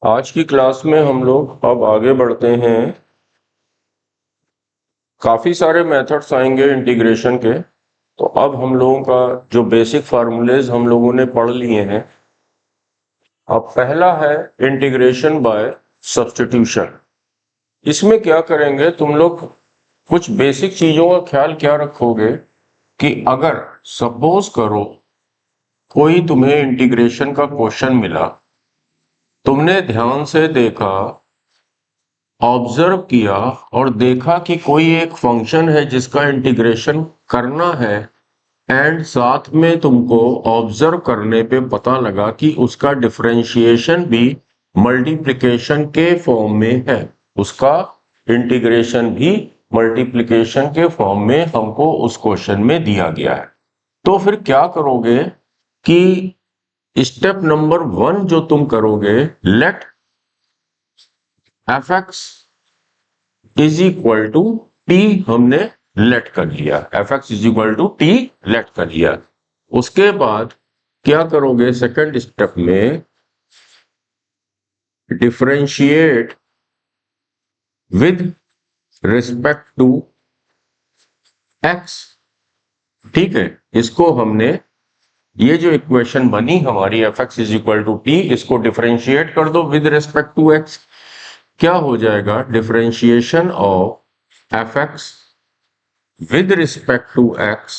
आज की क्लास में हम लोग अब आगे बढ़ते हैं। काफ़ी सारे मेथड्स आएंगे इंटीग्रेशन के। तो अब हम लोगों का जो बेसिक फार्मूलेज हम लोगों ने पढ़ लिए हैं। अब पहला है इंटीग्रेशन बाय सब्स्टिट्यूशन। इसमें क्या करेंगे तुम लोग, कुछ बेसिक चीज़ों का ख्याल क्या रखोगे कि अगर सपोज करो कोई तुम्हें इंटीग्रेशन का क्वेश्चन मिला, तुमने ध्यान से देखा, ऑब्जर्व किया और देखा कि कोई एक फंक्शन है जिसका इंटीग्रेशन करना है, एंड साथ में तुमको ऑब्जर्व करने पे पता लगा कि उसका डिफरेंशिएशन भी मल्टीप्लिकेशन के फॉर्म में है, उसका इंटीग्रेशन भी मल्टीप्लिकेशन के फॉर्म में हमको उस क्वेश्चन में दिया गया है। तो फिर क्या करोगे कि स्टेप नंबर 1 जो तुम करोगे, let F X is equal to T, हमने लेट कर लिया, F X is equal to T let कर लिया। उसके बाद क्या करोगे, सेकंड स्टेप में differentiate with respect to X. ठीक है, इसको हमने, ये जो इक्वेशन बनी हमारी F X is equal to T, इसको डिफरेंशिएट कर दो विद रिस्पेक्ट टू एक्स। क्या हो जाएगा, differentiation of F X with respect to x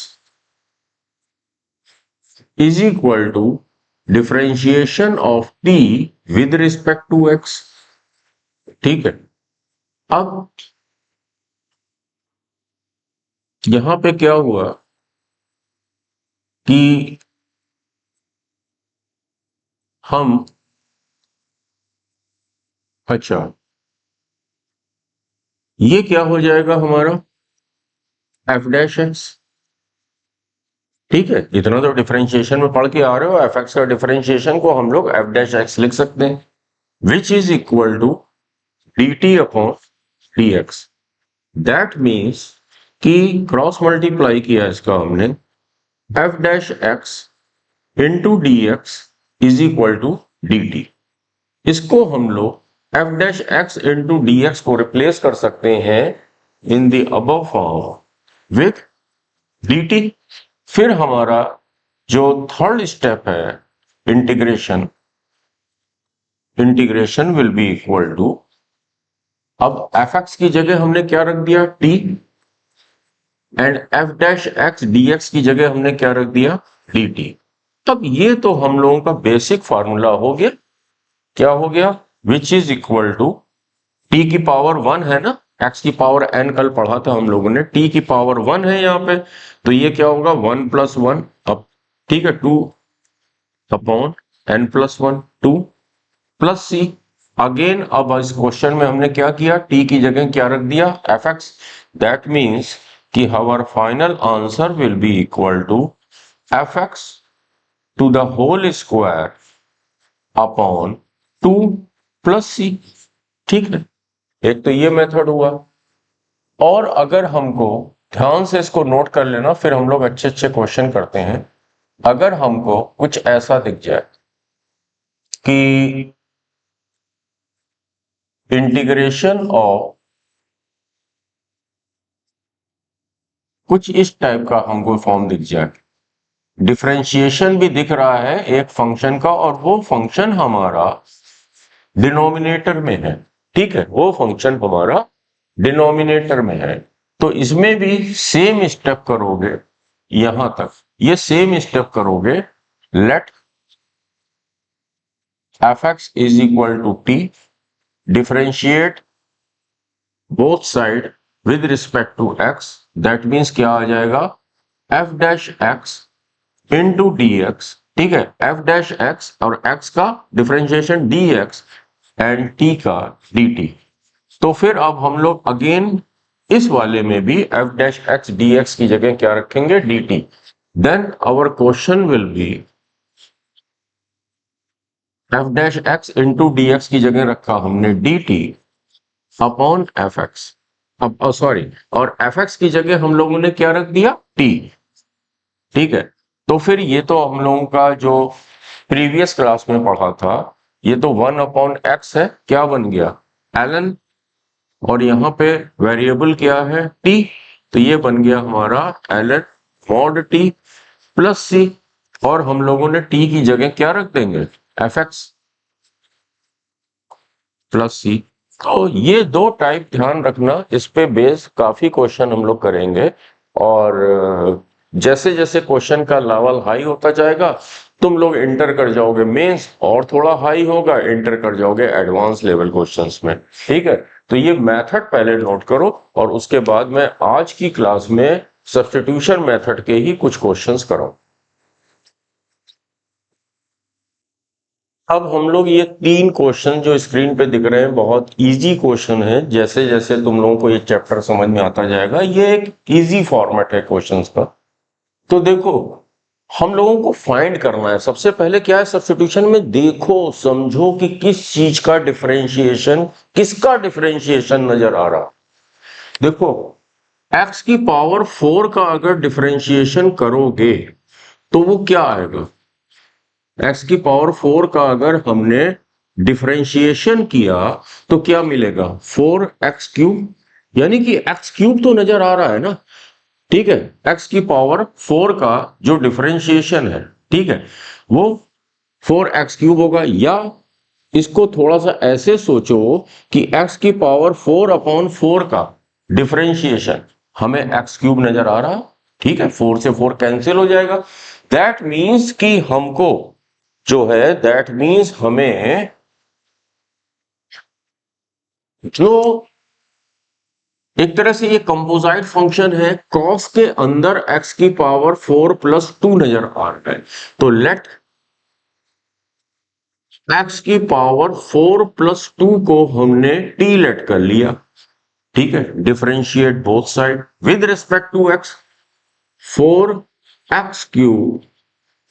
is equal to differentiation of t with respect to x। ठीक है, अब यहां पे क्या हुआ कि हम, अच्छा, ये क्या हो जाएगा हमारा एफ डैश एक्स। ठीक है, इतना तो डिफरेंशिएशन में पढ़ के आ रहे हो, एफ एक्स का डिफरेंशिएशन को हम लोग एफ डैश एक्स लिख सकते हैं, which is equal to D T upon D X. That means कि क्रॉस मल्टीप्लाई किया इसका हमने, F dash x into D x is equal to D T. इसको हम लोग F dash x into D X को रिप्लेस कर सकते हैं in the above form with D T. फिर हमारा जो थर्ड स्टेप है integration, integration will be equal to, अब एफ एक्स की जगह हमने क्या रख दिया, T, and F dash X D X की जगह हमने क्या रख दिया, डी टी। तब ये तो हम लोगों का बेसिक फार्मूला हो गया। क्या हो गया, which is equal to T की पावर 1 है ना, एक्स की पावर एन कल पढ़ा था हम लोगों ने, टी की पावर 1 है यहाँ पे, तो ये क्या होगा 1 प्लस 1, अब ठीक है 2 अपॉन एन प्लस 1, 2 प्लस सी। अगेन अब इस क्वेश्चन में हमने क्या किया, टी की जगह क्या रख दिया, एफ एक्स। दैट मीन्स कि our final answer will be equal to F X to the whole square upon 2 plus सी। ठीक है, एक तो ये मेथड हुआ। और अगर हमको ध्यान से इसको नोट कर लेना, फिर हम लोग अच्छे अच्छे क्वेश्चन करते हैं। अगर हमको कुछ ऐसा दिख जाए कि इंटीग्रेशन ऑफ, कुछ इस टाइप का हमको फॉर्म दिख जाए, डिफरेंशिएशन भी दिख रहा है एक फंक्शन का, और वो फंक्शन हमारा डिनोमिनेटर में है। ठीक है, वो फंक्शन हमारा डिनोमिनेटर में है, तो इसमें भी सेम स्टेप करोगे, यहां तक ये सेम स्टेप करोगे, let F X is equal to T, differentiate both side with respect to X. That means क्या आ जाएगा, F dash x into D x. ठीक है, एफ डैश एक्स और एक्स का differentiation D X and T का D T. तो फिर अब हम लोग अगेन इस वाले में भी F dash X D X की जगह क्या रखेंगे, D T. Then our question will be F dash x into D X की जगह रखा हमने D T upon F X. अब सॉरी, और एफ एक्स की जगह हम लोगों ने क्या रख दिया, टी। ठीक है, तो फिर ये तो हम लोगों का जो प्रीवियस क्लास में पढ़ा था, ये तो 1/x है, क्या बन गया ln, और यहां पे वेरिएबल क्या है t, तो ये बन गया हमारा ln mod t plus c, और हम लोगों ने t की जगह क्या रख देंगे fx प्लस सी। तो ये दो टाइप ध्यान रखना, इस पे बेस काफी क्वेश्चन हम लोग करेंगे, और जैसे जैसे क्वेश्चन का लेवल हाई होता जाएगा तुम लोग इंटर कर जाओगे मेंस, और थोड़ा हाई होगा इंटर कर जाओगे एडवांस लेवल क्वेश्चंस में, ठीक है। तो ये मेथड पहले नोट करो, और उसके बाद मैं आज की क्लास में सब्स्टिट्यूशन मेथड के ही कुछ क्वेश्चंस कराऊं। अब हम लोग ये 3 क्वेश्चन जो स्क्रीन पे दिख रहे हैं बहुत इजी क्वेश्चन है, जैसे जैसे तुम लोगों को ये चैप्टर समझ में आता जाएगा, ये एक इजी फॉर्मेट है क्वेश्चंस का। तो देखो हम लोगों को फाइंड करना है, सबसे पहले क्या है सब्स्टिट्यूशन में, देखो समझो कि किस चीज का डिफरेंशिएशन, किसका डिफरेंशिएशन नजर आ रहा। देखो x की पावर 4 का अगर डिफरेंशिएशन करोगे तो वो क्या आएगा, x की पावर 4 का अगर हमने डिफरेंशिएशन किया तो क्या मिलेगा 4x³, यानी कि x³ तो नजर आ रहा है ना, ठीक है। x की पावर 4 का जो डिफरेंशिएशन है, ठीक है, वो 4x³ होगा, या इसको थोड़ा सा ऐसे सोचो कि x की पावर 4/4 का डिफरेंशिएशन हमें x³ नजर आ रहा, ठीक है, 4 से 4 कैंसिल हो जाएगा। दैट मीन्स कि हमको जो है, दैट मीन्स हमें जो एक तरह से ये कंपोजिट फंक्शन है, cos के अंदर x की पावर 4+2 नजर आ रहा है, तो लेट x की पावर 4+2 को हमने t लेट कर लिया, ठीक है, differentiate both side with respect to x, 4x³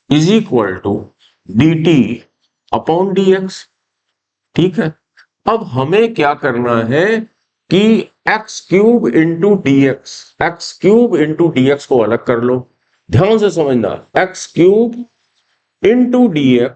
is equal to dt upon dx, ठीक है। अब हमें क्या करना है कि x³ into dx, x³ into dx को अलग कर लो, ध्यान से समझना, x³ इंटू dx,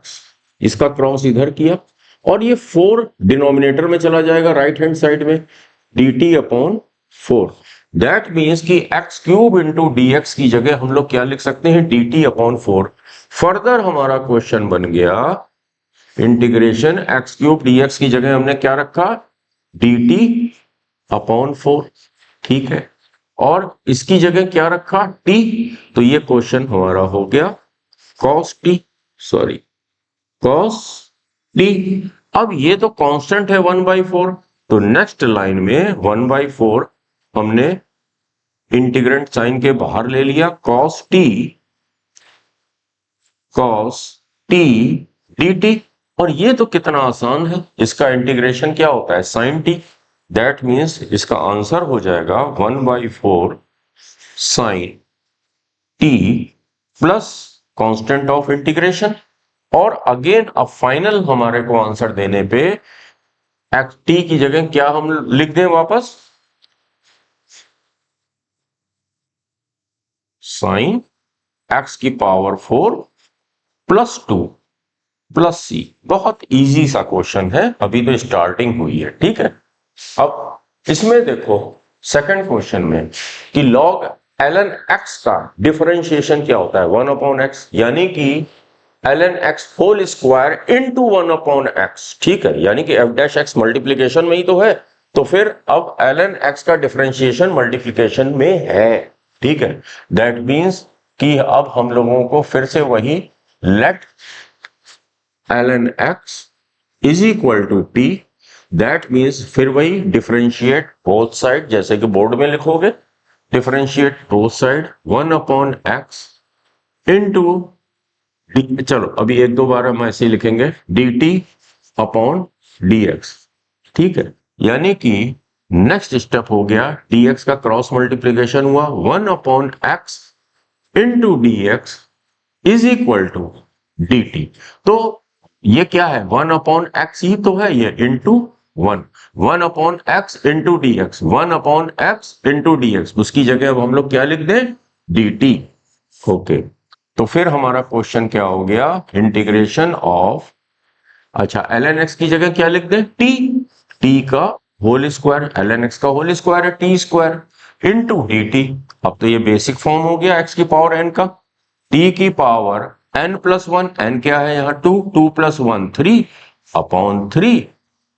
इसका क्रॉस इधर किया, और ये 4 डिनोमिनेटर में चला जाएगा राइट हैंड साइड में, dt अपॉन 4। दैट मीन्स कि x³ इंटू dx की जगह हम लोग क्या लिख सकते हैं, dt अपॉन 4। फर्दर हमारा क्वेश्चन बन गया इंटीग्रेशन x³ dx की जगह हमने क्या रखा, dt अपॉन 4, ठीक है, और इसकी जगह क्या रखा t, तो ये क्वेश्चन हमारा हो गया cos t, sorry cos t। अब ये तो कांस्टेंट है 1/4, तो नेक्स्ट लाइन में 1/4 हमने इंटीग्रेंट साइन के बाहर ले लिया, cos t dt, और ये तो कितना आसान है, इसका इंटीग्रेशन क्या होता है sin t, दैट मीन्स इसका आंसर हो जाएगा 1/4 sin t plus constant of integration. और अगेन अब फाइनल हमारे को आंसर देने पे एक्स टी की जगह क्या हम लिख दें वापस, साइन x की पावर 4+2 प्लस सी। बहुत इजी सा क्वेश्चन है, अभी तो स्टार्टिंग हुई है, ठीक है। अब इसमें देखो सेकंड क्वेश्चन में कि log ln x का डिफरेंशिएशन क्या होता है 1/x, यानी कि ln x whole square into 1/x, ठीक है, यानी कि f' मल्टीप्लीकेशन में ही तो है, तो फिर अब ln x का डिफरेंशिएशन मल्टीप्लीकेशन में है, ठीक है। दैट मीन्स कि अब हम लोगों को फिर से वही let ln x is equal to t, that means फिर वही डिफरेंशिएट बोथ साइड, जैसे कि बोर्ड में लिखोगे, differentiate both side 1/x into, चलो अभी एक दो बार हम ऐसे लिखेंगे dt अपॉन dx, ठीक है, यानी कि नेक्स्ट स्टेप हो गया dx का क्रॉस मल्टीप्लीकेशन हुआ 1/x into dx is equal to dt। तो ये क्या है 1/x ही तो है, ये into 1/x into dx, 1/x into dx, उसकी जगह अब हम लोग क्या लिख दें dt, ओके। तो फिर हमारा क्वेश्चन क्या हो गया, इंटीग्रेशन ऑफ अच्छा ln x की जगह क्या लिख दें, t का होल स्क्वायर, ln x का होल स्क्वायर है T square into d T. अब तो ये बेसिक फॉर्म हो गया x की पावर n का, t की power n plus one, n क्या है यहाँ 2, 2 plus one 3 upon 3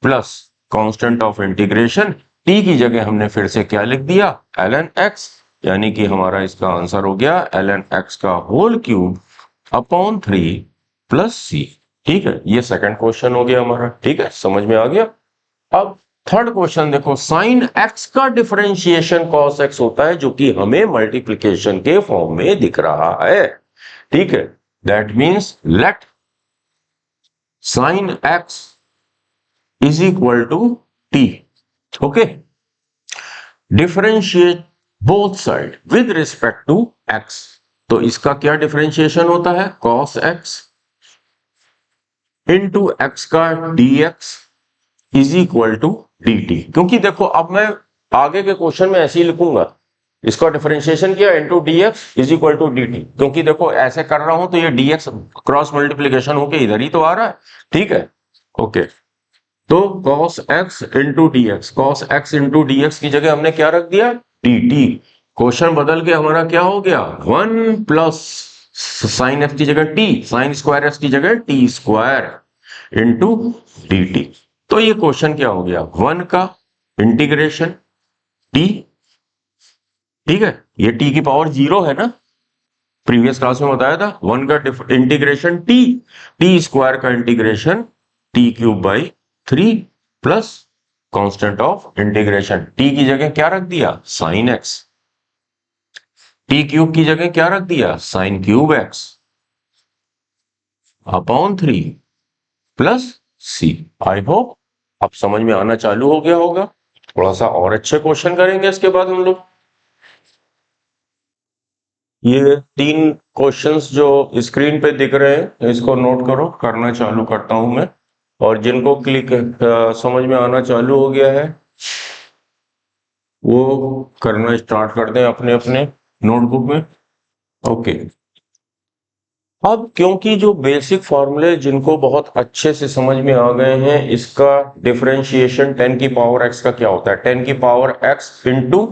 plus constant of integration, t की जगह हमने फिर से क्या लिख दिया ln x, यानी कि हमारा इसका आंसर हो गया ln x का होल क्यूब अपॉन 3 प्लस सी। ठीक है, ये सेकंड क्वेश्चन हो गया हमारा। ठीक है, समझ में आ गया। अब थर्ड क्वेश्चन देखो, साइन x का डिफरेंशिएशन cos x होता है, जो कि हमें मल्टीप्लिकेशन के फॉर्म में दिख रहा है। ठीक है, that means let sine x is equal to t। Okay, differentiate both side with respect to x। तो इसका क्या डिफरेंशिएशन होता है, cos x इंटू x का dx is equal to dt। क्योंकि देखो अब मैं आगे के क्वेश्चन में ऐसे ही लिखूंगा, इसका डिफरेंशिएशन किया into dx is equal to dt, क्योंकि देखो ऐसे कर रहा हूं तो ये dx क्रॉस मल्टीप्लीकेशन होके इधर ही तो आ रहा है। ठीक है, ओके, तो cos x into dx, cos x into dx की जगह हमने क्या रख दिया, dt। क्वेश्चन बदल के हमारा क्या हो गया, 1 प्लस साइन x की जगह t, साइन स्क्वायर x की जगह t स्क्वायर इंटू dt। तो ये क्वेश्चन क्या हो गया, 1 का इंटीग्रेशन t, ठीक है, ये t की पावर 0 है ना, प्रीवियस क्लास में बताया था, 1 का इंटीग्रेशन t स्क्वायर का integration t cube by 3 plus constant of integration, t की जगह क्या रख दिया, साइन x, t क्यूब की जगह क्या रख दिया, sine cube x upon 3 plus c। I hope अब समझ में आना चालू हो गया होगा। थोड़ा सा और अच्छे क्वेश्चन करेंगे इसके बाद हम लोग। ये 3 क्वेश्चंस जो स्क्रीन पे दिख रहे हैं इसको नोट करो, करना चालू करता हूं मैं, और जिनको क्लिक समझ में आना चालू हो गया है वो करना स्टार्ट कर दें अपने अपने नोटबुक में। ओके, अब क्योंकि जो बेसिक फॉर्मूले जिनको बहुत अच्छे से समझ में आ गए हैं, इसका डिफरेंशिएशन 10 की पावर x का क्या होता है, 10 की पावर x इंटू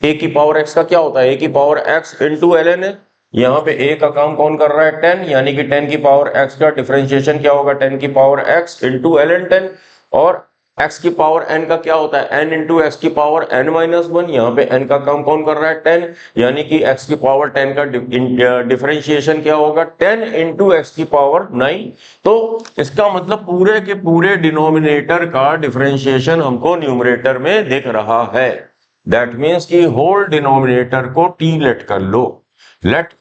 a की पावर x का क्या होता है, a की पावर x इंटू ln है। यहाँ पे a का काम कौन कर रहा है, 10, यानी कि 10 की पावर x का डिफरेंशिएशन क्या होगा, 10 की पावर x इंटू ln 10, और x की पावर n का क्या होता है, n इंटू एक्स की पावर n माइनस 1। यहाँ पे n का काम कौन कर रहा है, 10, यानी कि x की पावर 10 का डिफरेंशिएशन क्या होगा, 10 इंटू एक्स की पावर 9। तो इसका मतलब पूरे के पूरे डिनोमिनेटर का डिफरेंशिएशन हमको न्यूमरेटर में दिख रहा है। दैट मीन्स कि होल डिनोमिनेटर को t लेट कर लो, लेट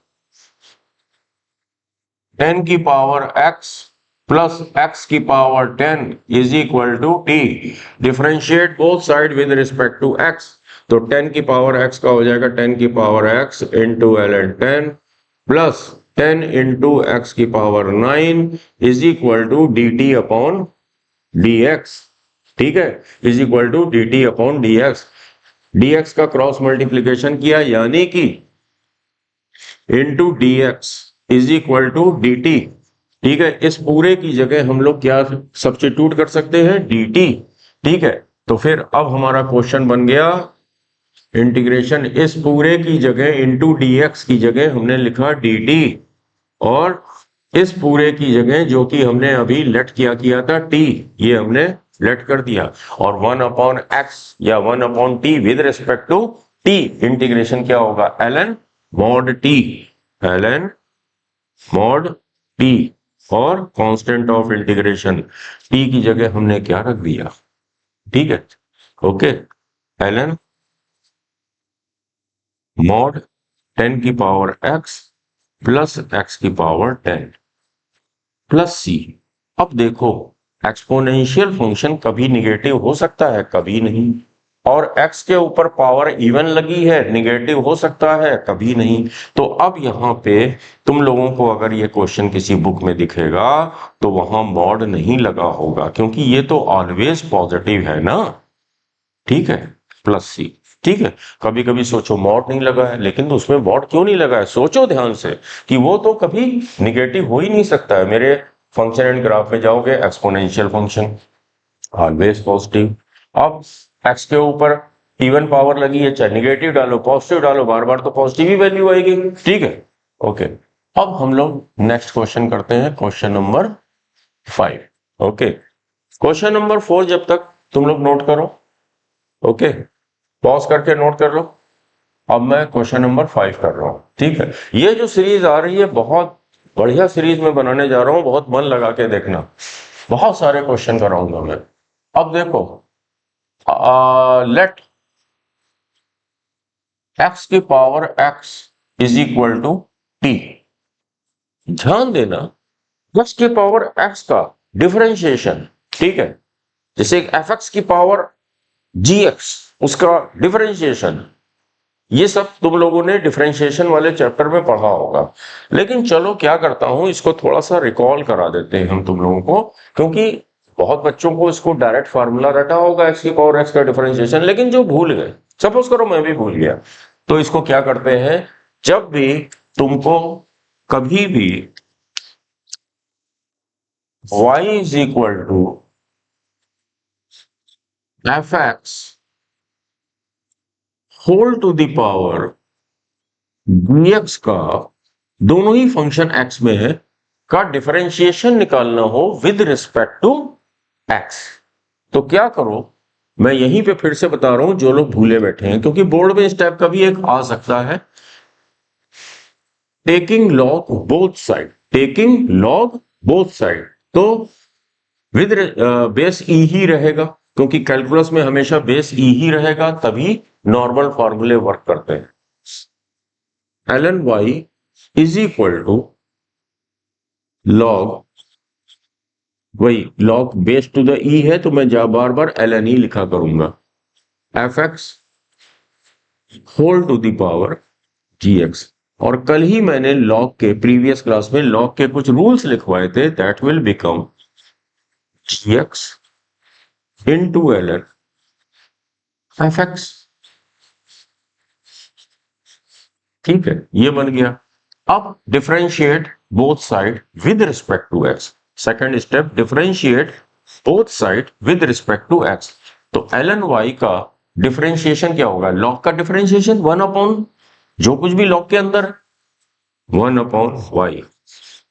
10 की पावर x प्लस x की power 10 is equal to t। Differentiate both side with respect to x। तो 10 की पावर x का हो जाएगा 10 की power x into ln 10 plus 10 into X की power 9 is equal to dt upon dx। ठीक है, is equal to dt upon dx। dx का क्रॉस मल्टीप्लीकेशन किया, यानी कि into dx is equal to dt। ठीक है, इस पूरे की जगह हम लोग क्या सब्स्टिट्यूट कर सकते हैं, dt। ठीक है, तो फिर अब हमारा क्वेश्चन बन गया, इंटीग्रेशन इस पूरे की जगह इंटू dx की जगह हमने लिखा dt, और इस पूरे की जगह जो कि हमने अभी लेट किया था t, ये हमने लेट कर दिया, और 1 अपॉन x या 1 upon t with respect to t, integration क्या होगा, ln mod t, ln mod t, और कांस्टेंट ऑफ इंटीग्रेशन t की जगह हमने क्या रख दिया। ठीक है, ओके, ln मॉड 10 की पावर x प्लस x की पावर 10 प्लस c। अब देखो, एक्सपोनेंशियल फंक्शन कभी निगेटिव हो सकता है, कभी नहीं, और x के ऊपर पावर इवन लगी है, निगेटिव हो सकता है, कभी नहीं। तो अब यहाँ पे तुम लोगों को अगर ये क्वेश्चन किसी बुक में दिखेगा तो वहां मॉड नहीं लगा होगा, क्योंकि ये तो ऑलवेज पॉजिटिव है ना। ठीक है, प्लस सी। ठीक है, कभी कभी सोचो मॉड नहीं लगा है, लेकिन तो उसमें मॉड क्यों नहीं लगा है, सोचो ध्यान से कि वो तो कभी निगेटिव हो ही नहीं सकता है। मेरे फंक्शन एंड ग्राफ में जाओगे, एक्सपोनेंशियल फंक्शन ऑलवेज पॉजिटिव। अब एक्स के ऊपर इवन पावर लगी है, चाहे निगेटिव डालो पॉजिटिव डालो, बार बार तो पॉजिटिव ही वैल्यू आएगी, ठीक है, ओके। अब हम लोग नेक्स्ट क्वेश्चन करते हैं, question number 5, okay. Question number 4 जब तक तुम लोग नोट करो, ओके, पॉज करके नोट कर लो। अब मैं क्वेश्चन नंबर 5 कर रहा हूं, ठीक है। ये जो सीरीज आ रही है बहुत बढ़िया सीरीज में बनाने जा रहा हूं, बहुत मन लगा के देखना, बहुत सारे क्वेश्चन कराऊंगा मैं। अब देखो, लेट एक्स की power x is equal to T. ध्यान देना, एक्स की पावर x का डिफरेंशिएशन, ठीक है, जैसे एफ एक्स की पावर gx, उसका डिफरेंशिएशन, ये सब तुम लोगों ने डिफरेंशिएशन वाले चैप्टर में पढ़ा होगा। लेकिन चलो क्या करता हूं, इसको थोड़ा सा रिकॉल करा देते हैं हम तुम लोगों को, क्योंकि बहुत बच्चों को इसको डायरेक्ट फार्मूला रटा होगा एक्स की पावर एक्स का डिफरेंशिएशन, लेकिन जो भूल गए, सपोज करो मैं भी भूल गया, तो इसको क्या करते हैं, जब भी तुमको कभी भी y is equal to F x whole to the power dx का, दोनों ही फंक्शन x में है, का डिफरेंशिएशन निकालना हो विद रिस्पेक्ट टू x, तो क्या करो, मैं यहीं पे फिर से बता रहा हूं जो लोग भूले बैठे हैं, क्योंकि बोर्ड में इस टाइप का भी एक आ सकता है, taking log both side, taking log both side, तो विद बेस ई ही रहेगा, क्योंकि कैलकुलस में हमेशा बेस ई ही रहेगा, तभी नॉर्मल फॉर्मूले वर्क करते हैं। ln y is equal to log, वही log base to the e है, तो मैं बार बार ln ई लिखा करूंगा, f x whole to the power gx। और कल ही मैंने लॉग के, प्रीवियस क्लास में लॉग के कुछ रूल्स लिखवाए थे, that will become gx into ln f x, ठीक है, ये बन गया। अब differentiate both side with respect to x, second step, differentiate both side with respect to x, तो ln y का डिफरेंशिएशन क्या होगा, लॉग का डिफरेंशिएशन 1 अपॉन जो कुछ भी लॉग के अंदर 1 upon y,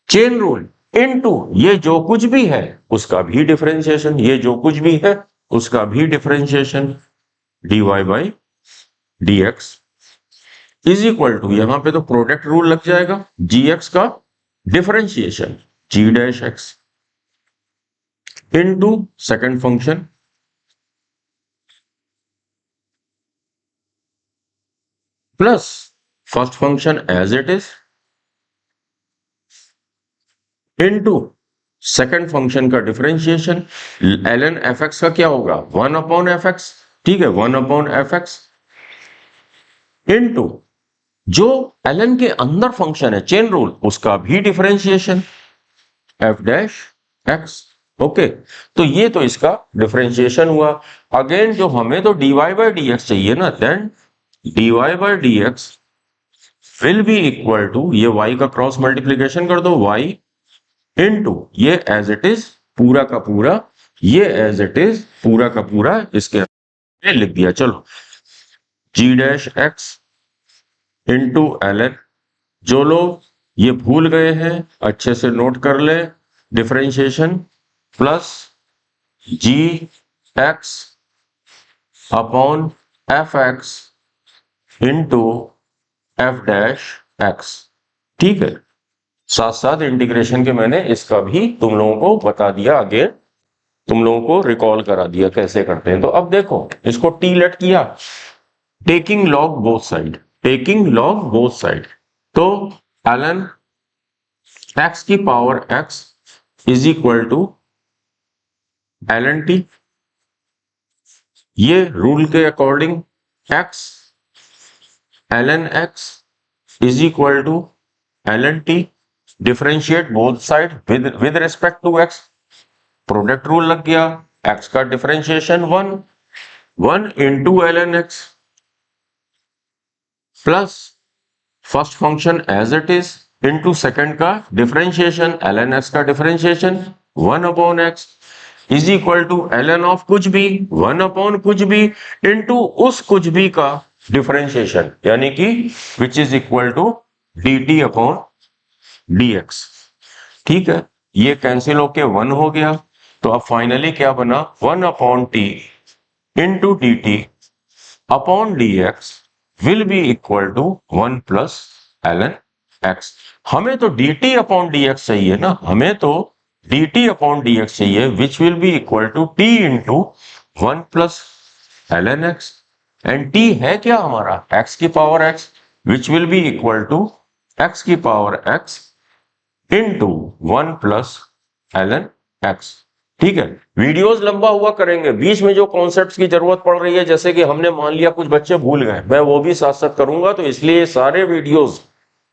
chain rule into ये जो कुछ भी है उसका भी डिफरेंशिएशन, ये जो कुछ भी है उसका भी differentiation, dy by dx is equal to, यहां पे तो प्रोडक्ट रूल लग जाएगा, gx का differentiation g dash x into second function plus first function as it is into second function का डिफरेंशिएशन, ln एफ एक्स का क्या होगा 1 अपॉन एफ एक्स, ठीक है, 1 अपॉन एफ एक्स इनटू जो ln के अंदर फंक्शन है चेन रूल, उसका भी differentiation F dash x, okay. तो ये तो इसका डिफरेंशिएशन हुआ। अगेन जो हमें तो dy बाई डी एक्स चाहिए ना, then dy by d x will be equal to, ये y का क्रॉस मल्टीप्लीकेशन कर दो, y इनटू ये एज इट इज पूरा का पूरा, ये एज इट इज पूरा का पूरा, इसके लिख दिया। चलो g dash x into ln, जो लोग ये भूल गए हैं अच्छे से नोट कर ले, differentiation plus G X upon F X into F dash X, ठीक है। साथ साथ इंटीग्रेशन के मैंने इसका भी तुम लोगों को बता दिया, आगे तुम लोगों को रिकॉल करा दिया कैसे करते हैं। तो अब देखो इसको टी लेट किया, taking log both side, taking log both side, तो ln x की power x is equal to ln t, ये रूल के according x ln x is equal to ln t, differentiate both side with respect to x, product rule लग गया, x का differentiation 1 into ln x plus first function as it is into second का differentiation, ln x का differentiation 1 upon x is equal to ln of कुछ भी 1 upon कुछ भी into उस कुछ भी का डिफरेंशिएशन, यानी कि which is equal to dt upon dx। ठीक है, ये कैंसिल होके 1 हो गया, तो अब फाइनली क्या बना 1 upon t into d T upon D x will be equal to 1 plus ln x। हमें तो dt अपॉन dx चाहिए ना, हमें तो dt अपॉन dx चाहिए which will be equal to t into 1 plus ln x। And t है क्या हमारा x की power x, which will be equal to x की power x into 1 plus ln x। ठीक है, वीडियोस लंबा हुआ करेंगे, बीच में जो कॉन्सेप्ट्स की जरूरत पड़ रही है, जैसे कि हमने मान लिया कुछ बच्चे भूल गए, मैं वो भी साथ साथ करूंगा, तो इसलिए सारे वीडियोस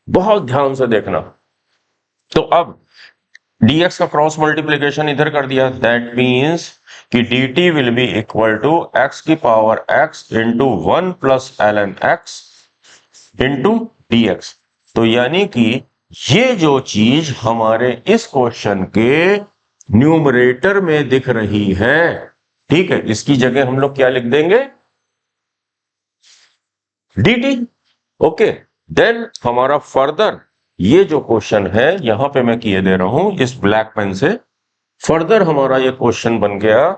बहुत ध्यान से देखना। तो अब dx का क्रॉस मल्टीप्लीकेशन इधर कर दिया, दैट मीन्स कि dt will be equal to x की power x into 1 plus ln x into dx। तो यानी कि ये जो चीज हमारे इस क्वेश्चन के न्यूमरेटर में दिख रही है, ठीक है, इसकी जगह हम लोग क्या लिख देंगे dt। ओके, देन हमारा फर्दर ये जो क्वेश्चन है यहां पे मैं किए दे रहा हूं इस ब्लैक पेन से, फर्दर हमारा ये क्वेश्चन बन गया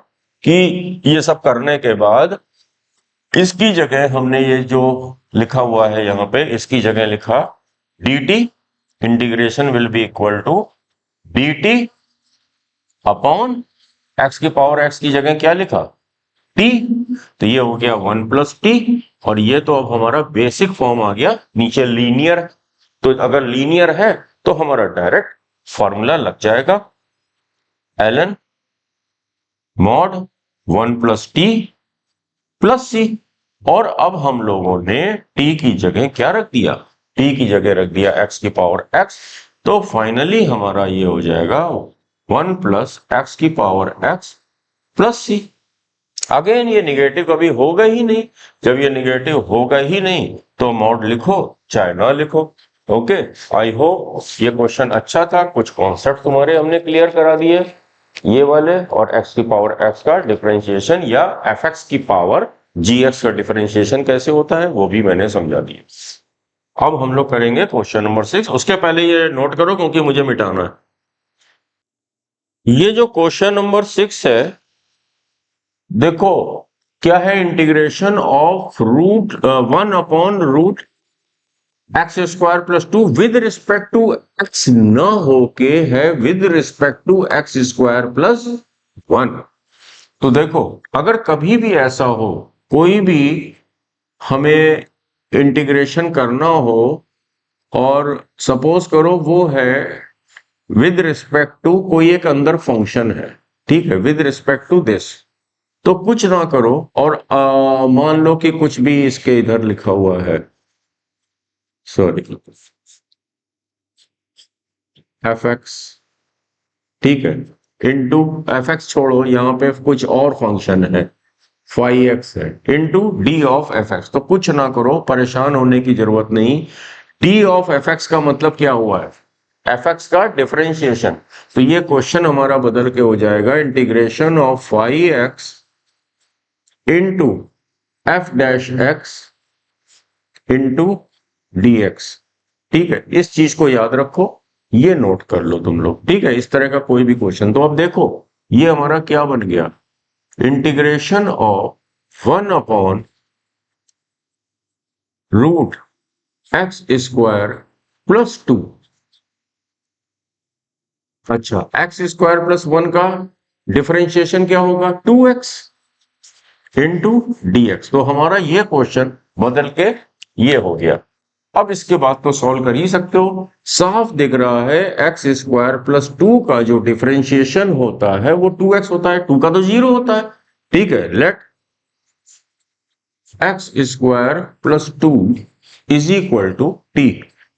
कि ये सब करने के बाद इसकी जगह हमने ये जो लिखा हुआ है यहां पे, इसकी जगह लिखा dt integration will be equal to dt upon x की पावर x की जगह क्या लिखा t, तो ये हो गया 1 प्लस टी, और ये तो अब हमारा बेसिक फॉर्म आ गया, नीचे लीनियर, तो अगर लीनियर है तो हमारा डायरेक्ट फॉर्मूला लग जाएगा ln mod 1 plus T plus सी। और अब हम लोगों ने t की जगह क्या रख दिया, t की जगह रख दिया x की पावर x, तो फाइनली हमारा ये हो जाएगा 1 प्लस x की पावर x प्लस सी। अगेन ये निगेटिव कभी होगा ही नहीं, जब ये निगेटिव होगा ही नहीं तो मॉड लिखो चाहे ना लिखो। ओके, आई होप ये क्वेश्चन अच्छा था, कुछ कॉन्सेप्ट तुम्हारे हमने क्लियर करा दिए, ये वाले, और x की पावर x का डिफरेंशिएशन या fx की पावर gx का डिफरेंशिएशन कैसे होता है वो भी मैंने समझा दिया। अब हम लोग करेंगे क्वेश्चन नंबर 6, उसके पहले ये नोट करो क्योंकि मुझे मिटाना है। ये जो क्वेश्चन नंबर 6 है, देखो क्या है, integration of root 1 upon root x square plus 2 with respect to x न होके है with respect to x square plus 1। तो देखो अगर कभी भी ऐसा हो, कोई भी हमें इंटीग्रेशन करना हो और सपोज करो वो है विद रिस्पेक्ट टू कोई एक अंदर फंक्शन है, ठीक है, विद रिस्पेक्ट टू दिस, तो कुछ ना करो और मान लो कि कुछ भी इसके इधर लिखा हुआ है, सॉरी एफ एक्स, ठीक है, इंटू एफ एक्स छोड़ो, यहां पे कुछ और फंक्शन है फाई एक्स है, into D of F x, तो कुछ ना करो, परेशान होने की जरूरत नहीं। डी ऑफ एफ एक्स का मतलब क्या हुआ है, एफ एक्स का डिफरेंशिएशन, तो ये क्वेश्चन हमारा बदल के हो जाएगा integration of phi x into F dash x into D x. ठीक है, इस चीज को याद रखो, ये नोट कर लो तुम लोग, ठीक है, इस तरह का कोई भी क्वेश्चन। तो अब देखो ये हमारा क्या बन गया, integration of 1 upon root x square plus 2, अच्छा एक्स स्क्वायर प्लस 1 का डिफरेंशिएशन क्या होगा 2x इंटू डी एक्स। तो हमारा ये क्वेश्चन बदल के ये हो गया। अब इसके बाद तो सॉल्व कर ही सकते हो, साफ दिख रहा है एक्स स्क्वायर प्लस 2 का जो डिफरेंशिएशन होता है वो 2x होता है, 2 का तो 0 होता है, ठीक है, let x square plus 2 is equal to t,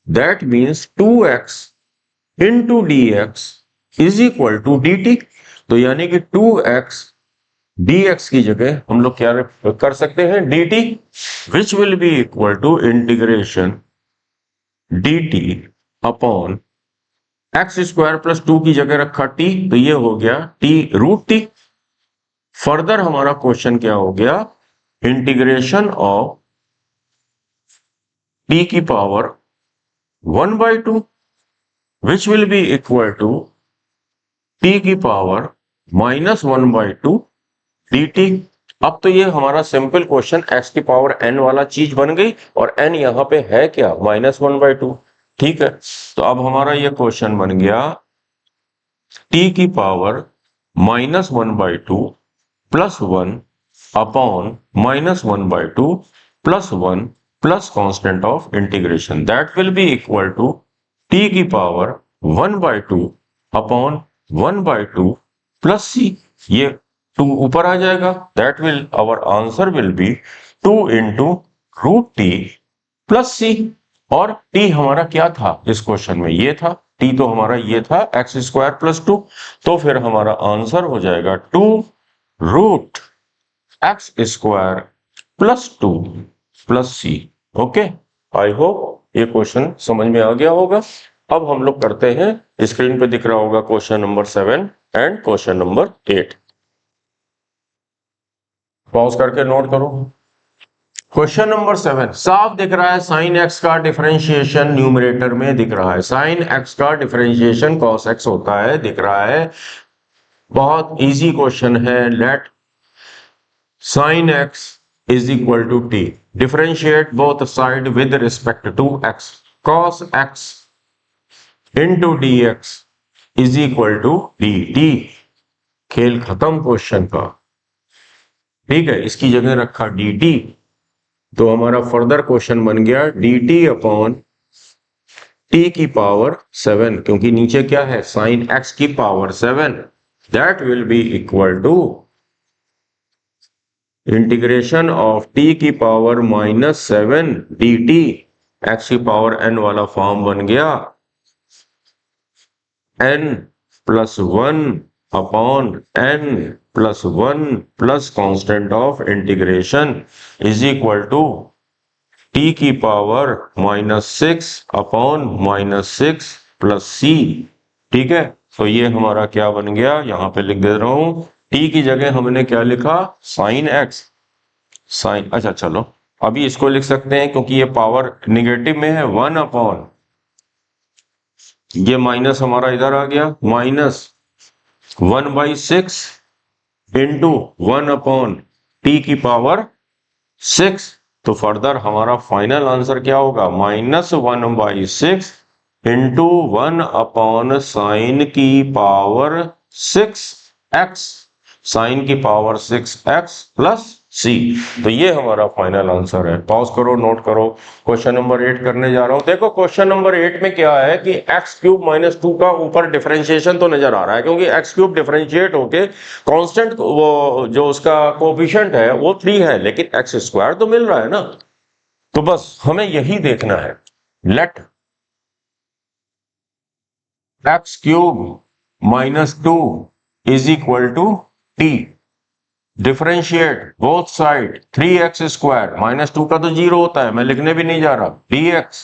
that means 2x into D x is equal to D T. तो यानी कि 2x dx की जगह हम लोग क्या कर सकते हैं dt, which will be equal to integration dt upon x square plus 2 की जगह रखा टी, तो ये हो गया टी रूट टी। फर्दर हमारा क्वेश्चन क्या हो गया, इंटीग्रेशन ऑफ टी की power 1/2 which will be equal to T की पावर -1/2 dt। अब तो ये हमारा सिंपल क्वेश्चन x की पावर n वाला चीज बन गई, और n यहां पे है क्या, -1/2। ठीक है, तो अब हमारा ये क्वेश्चन बन गया t की power -1/2 plus 1 upon -1/2 plus 1 plus constant of integration, that will be equal to t की पावर 1/2 अपॉन 1/2 प्लस c। ये 2 ऊपर आ जाएगा, that will our answer will be 2 into root t plus सी। और t हमारा क्या था इस क्वेश्चन में, ये था t, तो हमारा ये था एक्स स्क्वायर प्लस 2, तो फिर हमारा आंसर हो जाएगा 2 root x square plus 2 plus c. Okay, I hope ये क्वेश्चन समझ में आ गया होगा। अब हम लोग करते हैं, स्क्रीन पे दिख रहा होगा question number 7 and question number 8। Pause करके नोट करो। क्वेश्चन नंबर 7 साफ दिख रहा है, साइन एक्स का डिफरेंशिएशन न्यूमरेटर में दिख रहा है, साइन एक्स का डिफरेंशिएशन कॉस एक्स होता है, दिख रहा है। बहुत इजी क्वेश्चन है। Let sine x is equal to T, differentiate both side with respect to x, cos x into D x is equal to D T. खेल खत्म क्वेश्चन का। ठीक है, इसकी जगह रखा डी टी, तो हमारा फर्दर क्वेश्चन बन गया डी टी अपॉन टी की पावर 7, क्योंकि नीचे क्या है, साइन एक्स की power 7, that will be equal to integration of t की पावर -7 डी टी। एक्स की पावर n वाला फॉर्म बन गया n plus 1 upon n plus 1 plus constant of integration is equal to T की power -6 upon -6 plus सी। ठीक है, तो ये हमारा क्या बन गया, यहां पे लिख दे रहा हूं, टी की जगह हमने क्या लिखा, साइन एक्स, साइन, अच्छा चलो अभी इसको लिख सकते हैं, क्योंकि ये पावर निगेटिव में है, 1 अपॉन, ये माइनस हमारा इधर आ गया, -1/6 इंटू 1 अपॉन टी की पावर 6। तो फर्दर हमारा फाइनल आंसर क्या होगा, -1/6 इंटू 1 अपॉन साइन की पावर 6x, साइन की पावर 6x प्लस c। तो ये हमारा फाइनल आंसर है। पॉज करो, नोट करो। क्वेश्चन नंबर 8 करने जा रहा हूं। देखो क्वेश्चन नंबर 8 में क्या है कि x³ - 2 का ऊपर डिफरेंशिएशन तो नजर आ रहा है, क्योंकि x³ डिफरेंशिएट होके कांस्टेंट, वो जो उसका कोएफिशिएंट है वो 3 है, लेकिन x² तो मिल रहा है ना, तो बस हमें यही देखना है। Let x³ - 2 is equal to t, differentiate both side 3x² -2 का तो 0 होता है, मैं लिखने भी नहीं जा रहा, dx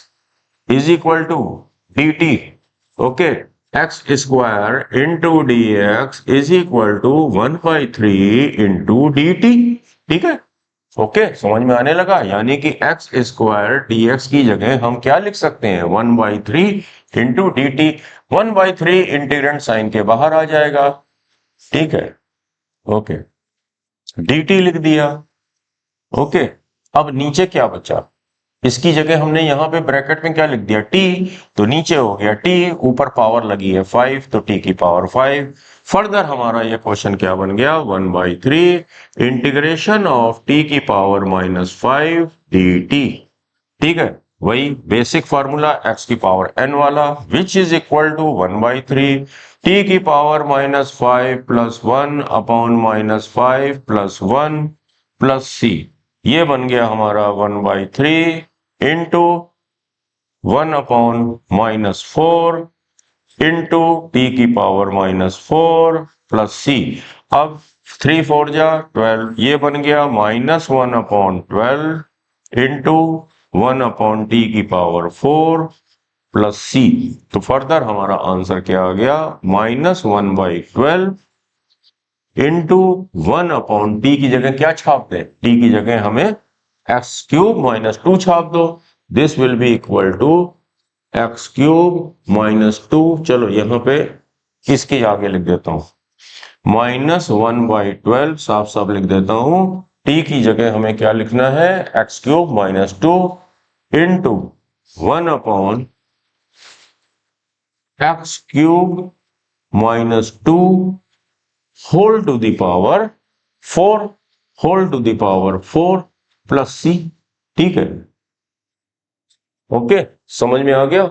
is equal to dt। Okay, x² into dx is equal to 1/3 into dt। ठीक है, ओके, समझ में आने लगा। यानी कि x² dx की जगह हम क्या लिख सकते हैं, 1/3 इंटू dt। 1/3 इंटीग्रेंड साइन के बाहर आ जाएगा। ठीक है, ओके, dt लिख दिया। ओके, अब नीचे क्या बचा, इसकी जगह हमने यहां पे ब्रैकेट में क्या लिख दिया, t, तो नीचे हो गया t, ऊपर पावर लगी है 5, तो t की पावर 5। फर्दर हमारा ये क्वेश्चन क्या बन गया, 1/3 इंटीग्रेशन ऑफ t की पावर -5 dt। ठीक है, वही बेसिक फार्मूला x की पावर n वाला, which is equal to 1/3 t की power -5 plus 1 upon -5 plus 1 plus c। ये बन गया हमारा 1/3 इंटू 1 अपॉन -4 इंटू टी की पावर -4 प्लस c। अब 3 4 जा 12, ये बन गया -1 अपॉन 12 इंटू 1 अपॉन टी की पावर 4 प्लस सी। तो फर्दर हमारा आंसर क्या आ गया, -1/12 इंटू 1 टी की जगह क्या छाप दें, टी की जगह हमें x³ - 2 छाप दो। This will be equal to x³ - 2। चलो यहां पे इसके आगे लिख देता हूं, -1/12 साफ साफ लिख देता हूं। टी की जगह हमें क्या लिखना है, x³ - 2 into 1 x³ - 2 whole to the power 4, whole to the power 4 plus सी। ठीक है, ओके, समझ में आ गया।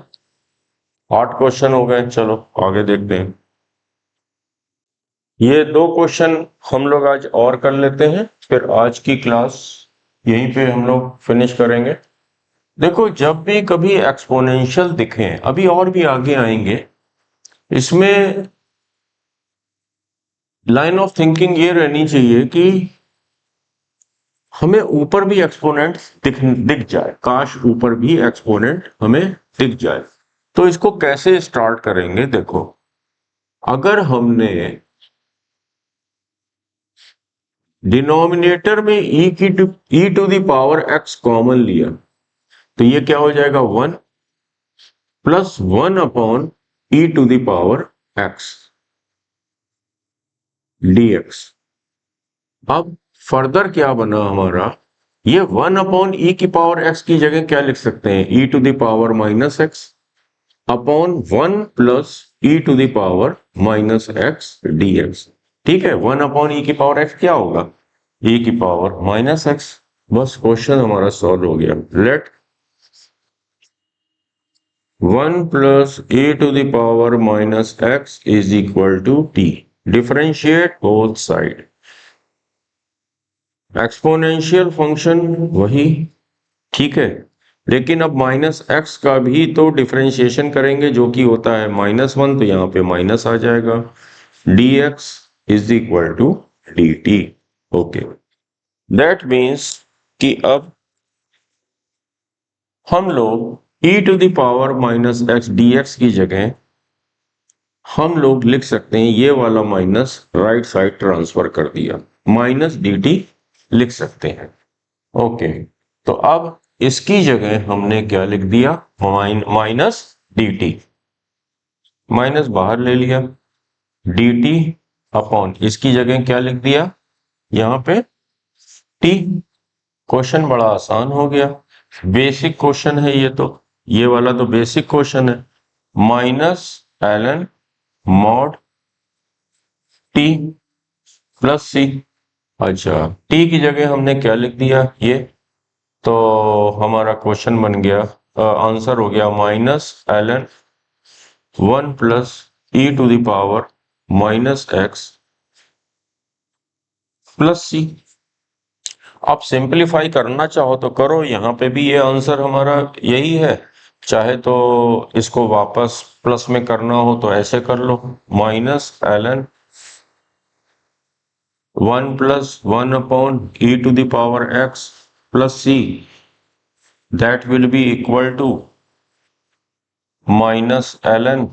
8 क्वेश्चन हो गए, चलो आगे देखते हैं। ये 2 क्वेश्चन हम लोग आज और कर लेते हैं, फिर आज की क्लास यहीं पे हम लोग फिनिश करेंगे। देखो, जब भी कभी एक्सपोनेंशियल दिखे, अभी और भी आगे आएंगे, इसमें लाइन ऑफ थिंकिंग ये रहनी चाहिए कि हमें ऊपर भी एक्सपोनेंट दिख जाए, काश ऊपर भी एक्सपोनेंट हमें दिख जाए। तो इसको कैसे स्टार्ट करेंगे, देखो, अगर हमने डिनोमिनेटर में e to the power x common लिया, तो ये क्या हो जाएगा, 1 plus 1/e to the power x dx। अब फर्दर क्या बना हमारा, ये 1/e की पावर x की जगह क्या लिख सकते हैं, e to the power -x upon 1 plus e to the power -x dx। ठीक है, 1/e की पावर x क्या होगा, e की पावर -x। बस क्वेश्चन हमारा सॉल्व हो गया। Let 1 plus e to the power -x is equal to t। Differentiate both side. Exponential function वही, ठीक है, लेकिन अब -x का भी तो डिफरेंशिएशन करेंगे, जो कि होता है -1, तो यहां पे माइनस आ जाएगा। dx is equal to dt। Okay, that means कि अब हम लोग e to the power -x dx की जगह हम लोग लिख सकते हैं, ये वाला माइनस राइट साइड ट्रांसफर कर दिया, -dt लिख सकते हैं। ओके, तो अब इसकी जगह हमने क्या लिख दिया, -dt, माइनस बाहर ले लिया, dt अपॉन इसकी जगह क्या लिख दिया, यहां पे t। क्वेश्चन बड़ा आसान हो गया, बेसिक क्वेश्चन है ये तो, ये वाला तो बेसिक क्वेश्चन है। -ln mod t प्लस सी। अच्छा, t की जगह हमने क्या लिख दिया, ये तो हमारा क्वेश्चन बन गया, आंसर हो गया -ln 1 plus e to the power -x plus c. आप सिंपलीफाई करना चाहो तो करो, यहां पे भी ये आंसर हमारा यही है, चाहे तो इसको वापस प्लस में करना हो तो ऐसे कर लो, -ln 1 plus 1/e to the power x plus c, that will be equal to -ln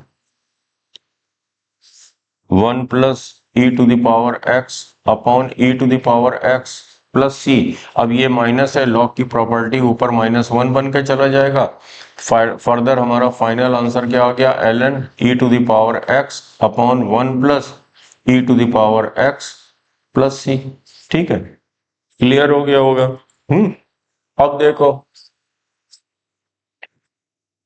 1 plus e to the power x upon e to the power x plus c. अब ये माइनस है, लॉग की property, ऊपर -1 बनकर चला जाएगा। Further हमारा final answer क्या आ गया, ln e to the power x upon 1 plus e to the power x plus सी। ठीक है, क्लियर हो गया होगा। अब देखो,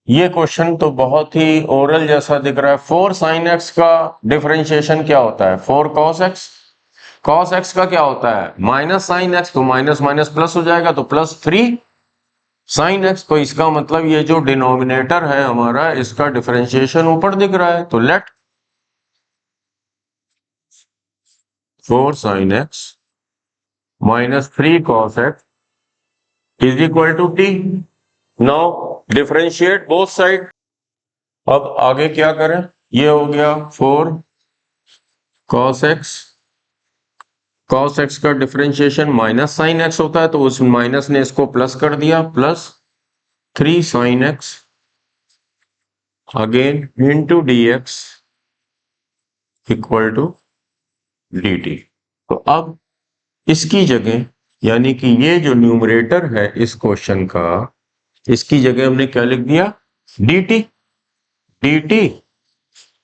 ये क्वेश्चन तो बहुत ही ओरल जैसा दिख रहा है। 4 sin x का डिफरेंशिएशन क्या होता है, 4 cos x। cos x का क्या होता है, माइनस साइन x, तो माइनस माइनस प्लस हो जाएगा, तो +3 sin x। तो इसका मतलब ये जो डिनोमिनेटर है हमारा, इसका डिफरेंशिएशन ऊपर दिख रहा है, तो let 4 sin x -3 cos x is equal to t। Now differentiate both side. अब आगे क्या करें, ये हो गया 4 cos x, cos x का डिफरेंशिएशन माइनस साइन x होता है, तो उस माइनस ने इसको प्लस कर दिया, +3 sin x again into D x equal to D T. तो अब इसकी जगह यानी कि ये जो न्यूमरेटर है इस क्वेश्चन का, इसकी जगह हमने क्या लिख दिया, D T. D T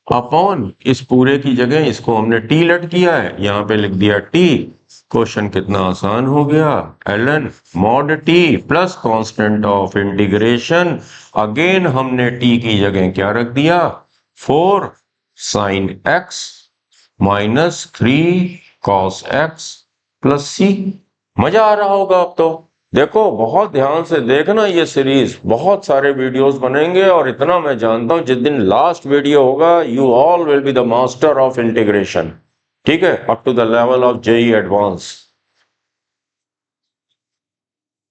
upon इस पूरे की जगह इसको हमने टी लट किया है, यहां पे लिख दिया टी। क्वेश्चन कितना आसान हो गया, ln mod t plus constant of integration. Again हमने टी की जगह क्या रख दिया, 4 sine x minus 3 cos x plus c. मजा आ रहा होगा अब तो। देखो बहुत ध्यान से देखना, ये सीरीज बहुत सारे वीडियोस बनेंगे और इतना मैं जानता हूं जिस दिन लास्ट वीडियो होगा you all will be the master of integration. ठीक है, up to the level of JEE advance.